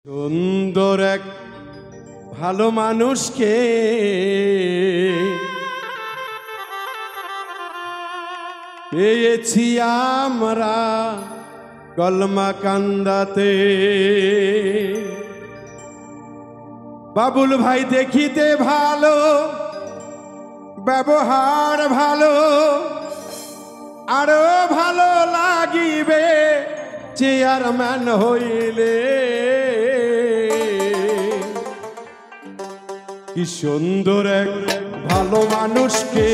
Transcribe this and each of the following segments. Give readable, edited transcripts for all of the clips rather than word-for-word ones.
সুন্দর এক ভালো মানুষকে পেয়েছি আমরা কলমাকান্দাতে। বাবুল ভাই দেখিতে ভালো, ব্যবহার ভালো, আরো ভালো লাগিবে চেয়ারম্যান হইলে। কি সুন্দর এক ভালো মানুষকে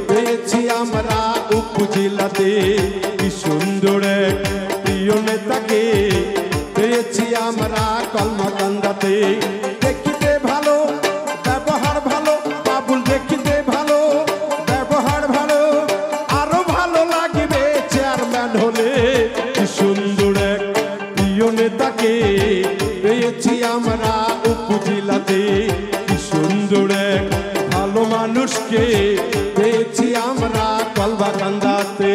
পেয়েছি আমরা উপজেলাতে। কি সুন্দর এক প্রিয় নেতাকে পেয়েছি আমরা কলমাকান্দাতে। দেখিতে ভালো, ব্যবহার ভালো, বাবুল দেখিতে ভালো, ব্যবহার ভালো, আরো ভালো লাগিবে চেয়ারম্যান হলে। কি সুন্দর এক প্রিয় নেতাকে পেয়েছি আমরা উপজেলাতে। কি সুন্দর এক ভালো মানুষকে পেয়েছি আমরা কলমাকান্দাতে।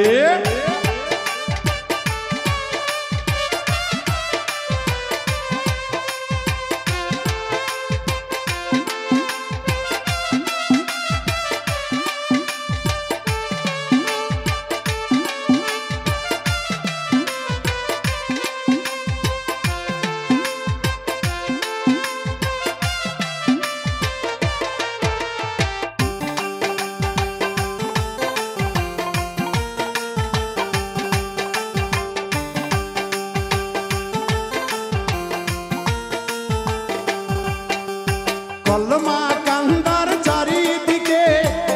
কলমাকান্দার চারিদিকে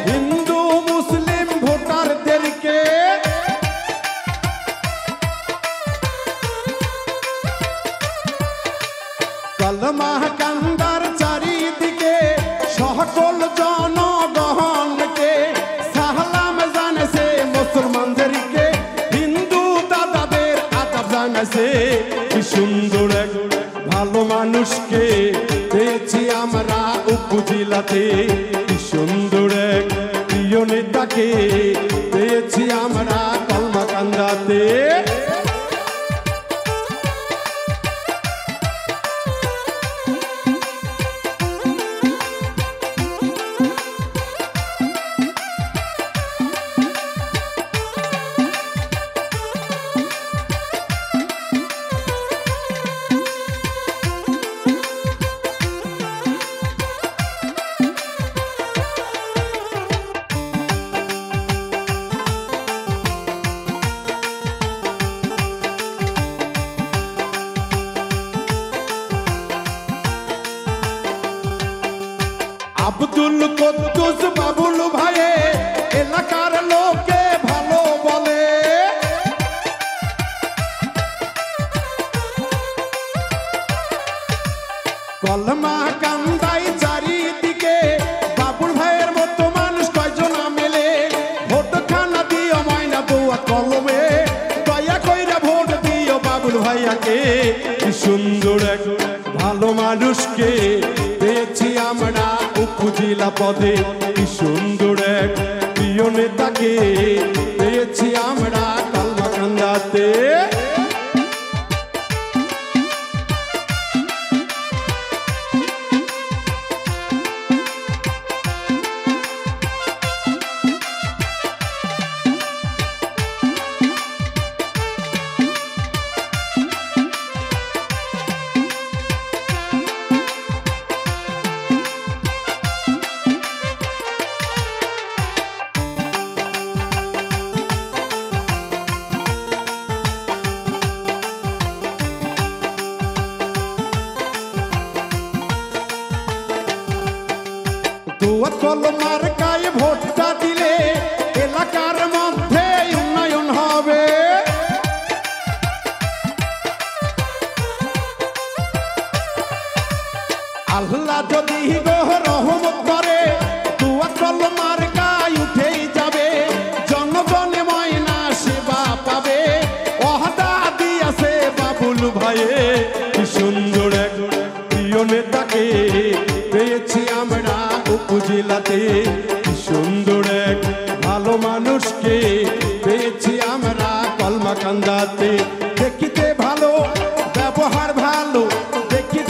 হিন্দু মুসলিম ভোটারদেরকে কলমাকান্দার চারিদিকে সকল জনগণকে সালাম জানাছে। মুসলমানদেরকে হিন্দু দাদাদের আদাব জানাছে। কি সুন্দর এক ভালো মানুষকে পেয়েছি আমরা উপজেলাতে। কি সুন্দর এক প্রিয় নেতাকে পেয়েছি আমরা কলমাকান্দাতে। আব্দুল কুদ্দুস বাবুল ভাইয়ে এলাকার লোকে ভালো বলে। কলমাকান্দায় চারিদিকে বাবুল ভাইয়ের মতো মানুষ কয়জন মেলে। ভোট খানা দিও ময়না বউয়া কলমে, দয়া কইরা ভোট দিও বাবুল ভাইয়াকে। কি সুন্দর এক ভালো মানুষকে পেয়েছি আমরা উপজেলা পদে। কি সুন্দর এক প্রিয় নেতাকে পেয়েছি আমরা কলমাকান্দাতে। কলমার গায়ে ভোটটা দিলে এলাকার মধ্যে উন্নয়ন হবে। আল্লাহ যদি গো রহমত করে দুয়া কলমার গায়ে উঠেই যাবে। জনগণে ময়না সেবা পাবে, ওয়াদা দিয়াছে বাবুল ভাইয়ে। কি সুন্দর এক প্রিয় নেতাকে পেয়েছি আমরা উপজেলাতে। কি সুন্দর এক ভালো মানুষকে পেয়েছি আমরা কলমাকান্দাতে। দেখিতে ভালো, ব্যবহার ভালো, দেখিতে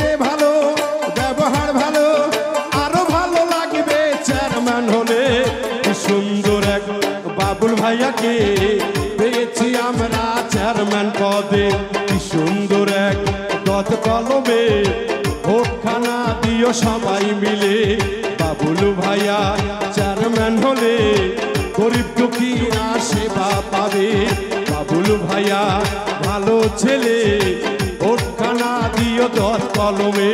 হদে কি সুন্দর এক দত কলমে ভোটখানা দিও সবাই মিলে বাবুল ভাইয়া চেয়ারম্যান হলে গরিব দুঃখী আর সেবা পাবে বাবুল ভাইয়া ভালো ছেলে ভোটখানা দিও দত কলমে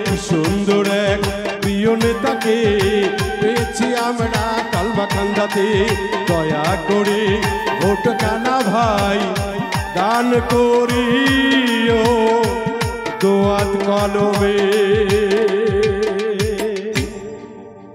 কি সুন্দর এক প্রিয় নেতাকে পেয়েছি আমরা কালবাকান্দাতে দয়া করে ভোটখানা ভাই দান করিও দোয়াত কলমে।